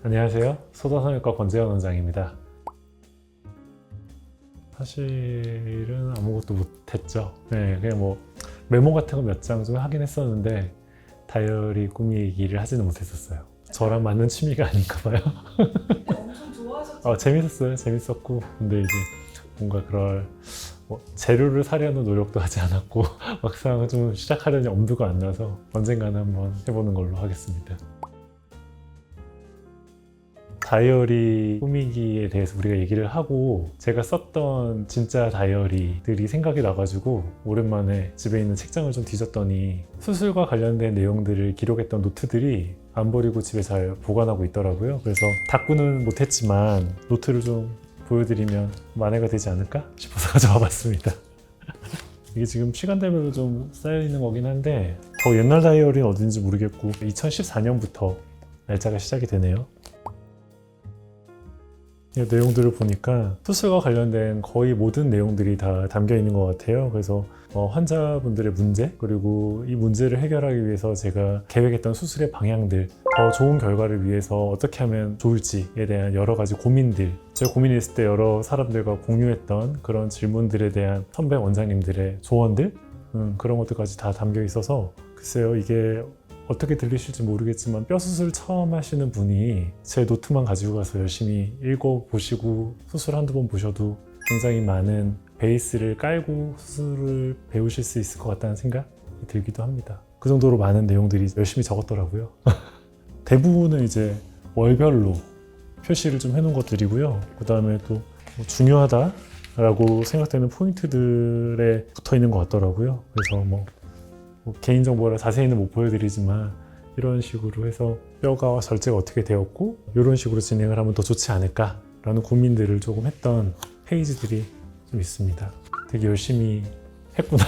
안녕하세요. 소다성형외과 권재현 원장입니다. 사실은 아무것도 못했죠. 그냥 뭐 메모 같은 거 몇 장 좀 하긴 했었는데 다이어리 꾸미기를 하지는 못했었어요. 저랑 맞는 취미가 아닌가 봐요. 엄청 좋아하셨죠? 재밌었어요. 재밌었고 근데 이제 뭔가 그럴 재료를 사려는 노력도 하지 않았고 막상 좀 시작하려니 엄두가 안 나서 언젠가는 한번 해보는 걸로 하겠습니다. 다이어리 꾸미기에 대해서 우리가 얘기를 하고 제가 썼던 진짜 다이어리들이 생각이 나가지고 오랜만에 집에 있는 책장을 좀 뒤졌더니 수술과 관련된 내용들을 기록했던 노트들이 안 버리고 집에 잘 보관하고 있더라고요. 그래서 닦고는 못했지만 노트를 좀 보여드리면 만회가 되지 않을까 싶어서 가져와 봤습니다. 이게 지금 시간대별로 좀 쌓여있는 거긴 한데 더 옛날 다이어리는 어딘지 모르겠고 2014년부터 날짜가 시작이 되네요. 이 내용들을 보니까 수술과 관련된 거의 모든 내용들이 다 담겨 있는 것 같아요. 그래서 환자분들의 문제, 그리고 이 문제를 해결하기 위해서 제가 계획했던 수술의 방향들, 더 좋은 결과를 위해서 어떻게 하면 좋을지에 대한 여러 가지 고민들, 제가 고민이 있을 때 여러 사람들과 공유했던 그런 질문들에 대한 선배 원장님들의 조언들, 그런 것들까지 다 담겨 있어서 글쎄요, 이게 어떻게 들리실지 모르겠지만 뼈 수술 처음 하시는 분이 제 노트만 가지고 가서 열심히 읽어보시고 수술 한두 번 보셔도 굉장히 많은 베이스를 깔고 수술을 배우실 수 있을 것 같다는 생각이 들기도 합니다. 그 정도로 많은 내용들이 열심히 적었더라고요. 대부분은 이제 월별로 표시를 좀 해놓은 것들이고요. 그 다음에 또 중요하다라고 생각되는 포인트들에 붙어 있는 것 같더라고요. 그래서 뭐 개인정보라 자세히는 못 보여드리지만 이런 식으로 해서 뼈가 절제가 어떻게 되었고 이런 식으로 진행을 하면 더 좋지 않을까 라는 고민들을 조금 했던 페이지들이 좀 있습니다. 되게 열심히 했구나.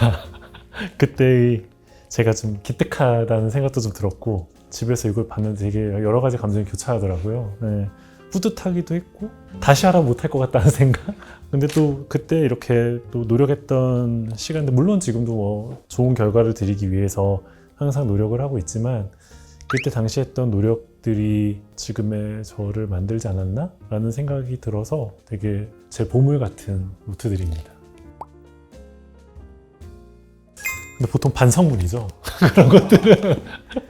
그때의 제가 좀 기특하다는 생각도 좀 들었고 집에서 이걸 봤는데 되게 여러 가지 감정이 교차하더라고요. 뿌듯하기도 했고 다시 하라면 못할 것 같다는 생각. 근데 또 그때 이렇게 또 노력했던 시간들, 물론 지금도 뭐 좋은 결과를 드리기 위해서 항상 노력을 하고 있지만 그때 당시 했던 노력들이 지금의 저를 만들지 않았나? 라는 생각이 들어서 되게 제 보물 같은 노트들입니다. 근데 보통 반성문이죠. 그런 것들은.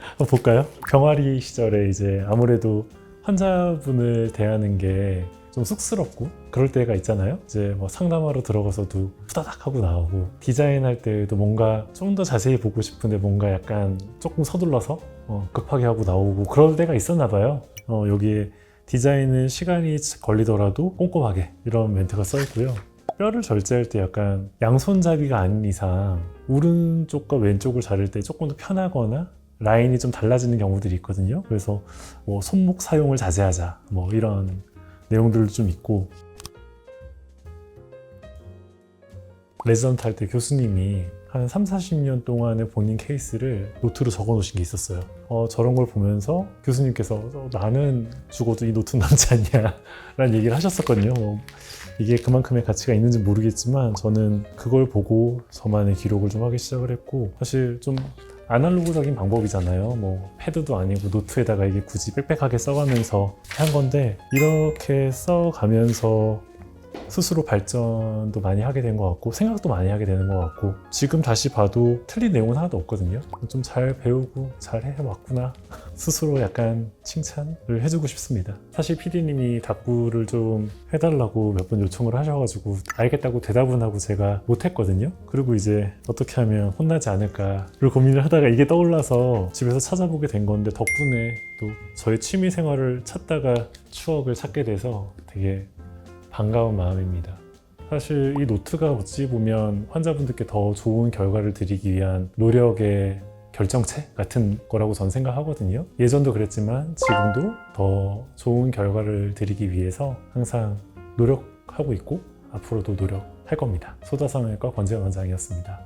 한번 볼까요? 병아리 시절에 이제 아무래도 환자분을 대하는 게 좀 쑥스럽고 그럴 때가 있잖아요. 이제 뭐 상담하러 들어가서도 후다닥 하고 나오고 디자인할 때도 뭔가 좀 더 자세히 보고 싶은데 뭔가 약간 조금 서둘러서 급하게 하고 나오고 그럴 때가 있었나 봐요. 여기에 디자인은 시간이 걸리더라도 꼼꼼하게 이런 멘트가 써 있고요. 뼈를 절제할 때 약간 양손잡이가 아닌 이상 오른쪽과 왼쪽을 자를 때 조금 더 편하거나 라인이 좀 달라지는 경우들이 있거든요. 그래서 뭐 손목 사용을 자제하자 뭐 이런 내용들도 좀 있고, 레지던트 할 때 교수님이 한 30-40년 동안의 본인 케이스를 노트로 적어 놓으신 게 있었어요. 저런 걸 보면서 교수님께서 나는 죽어도 이 노트는 남지 않냐 라는 얘기를 하셨었거든요. 이게 그만큼의 가치가 있는지 모르겠지만 저는 그걸 보고 저만의 기록을 좀 하기 시작을 했고, 사실 좀 아날로그적인 방법이잖아요. 뭐 패드도 아니고 노트에다가 이게 굳이 빽빽하게 써가면서 한 건데 이렇게 써가면서 스스로 발전도 많이 하게 된 것 같고 생각도 많이 하게 되는 것 같고 지금 다시 봐도 틀린 내용은 하나도 없거든요. 좀 잘 배우고 잘 해왔구나 스스로 약간 칭찬을 해주고 싶습니다. 사실 PD님이 다꾸를 좀 해달라고 몇 번 요청을 하셔가지고 알겠다고 대답은 하고 제가 못했거든요. 그리고 이제 어떻게 하면 혼나지 않을까를 고민을 하다가 이게 떠올라서 집에서 찾아보게 된 건데 덕분에 또 저의 취미 생활을 찾다가 추억을 찾게 돼서 되게 반가운 마음입니다. 사실 이 노트가 어찌 보면 환자분들께 더 좋은 결과를 드리기 위한 노력의 결정체 같은 거라고 전 생각하거든요. 예전도 그랬지만 지금도 더 좋은 결과를 드리기 위해서 항상 노력하고 있고 앞으로도 노력할 겁니다. 소다성형외과 권재현 원장이었습니다.